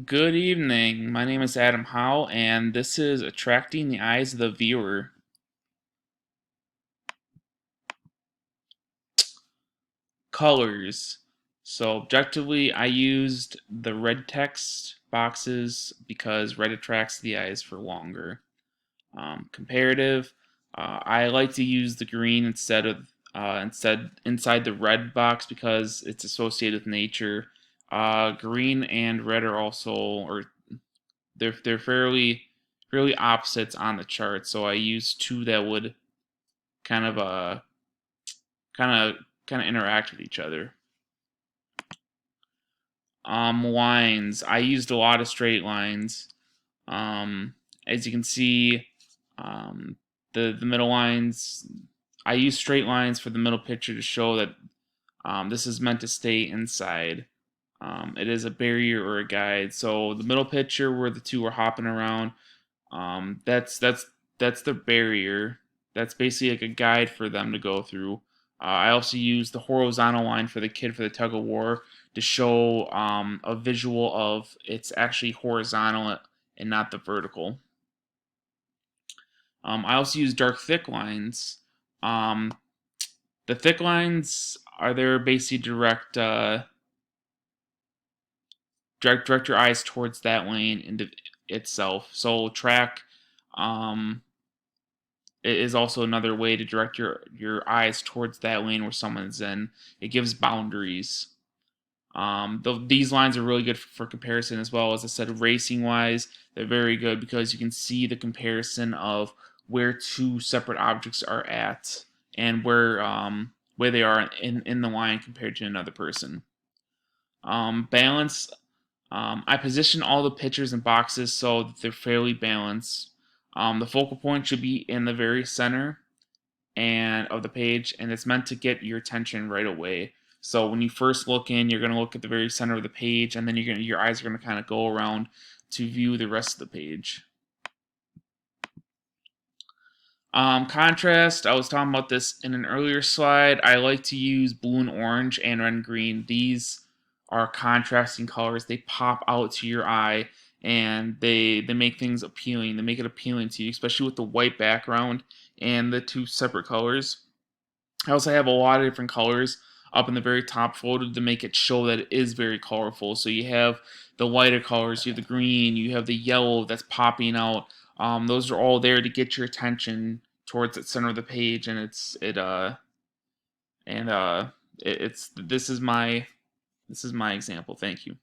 Good evening. My name is Adam Howe, and this is Attracting the Eyes of the Viewer. Colors. So, objectively, I used the red text boxes because red attracts the eyes for longer. Comparative, I like to use the green instead inside the red box because it's associated with nature. Green and red are also, or they're fairly opposites on the chart. So I used two that would kind of kind kind of interact with each other. Lines. I used a lot of straight lines. Um, as you can see, um, the middle lines. I use straight lines for the middle picture to show that this is meant to stay inside. It is a barrier or a guide. So the middle picture where the two are hopping around, that's the barrier. That's basically like a guide for them to go through. I also use the horizontal line for the kid for the tug of war to show a visual of it's actually horizontal and not the vertical. I also use dark thick lines. Um, the thick lines are there basically direct your eyes towards that lane into itself. So track um, is also another way to direct your eyes towards that lane where someone's in. It gives boundaries. These lines are really good for comparison as well. As I said, racing wise, they're very good because you can see the comparison of where two separate objects are at and where they are in the line compared to another person. Balance. I position all the pictures and boxes so that they're fairly balanced. The focal point should be in the very center and of the page, and it's meant to get your attention right away. So when you first look in, you're going to look at the very center of the page, and then your eyes are going to kind of go around to view the rest of the page. Contrast, I was talking about this in an earlier slide. I like to use blue and orange and red and green. These are contrasting colors. They pop out to your eye and they make things appealing. They make it appealing to you, especially with the white background and the two separate colors. I also have a lot of different colors up in the very top photo to make it show that it is very colorful. So you have the lighter colors, you have the green, you have the yellow that's popping out. Those are all there to get your attention towards the center of the page, and it's this is my example. Thank you.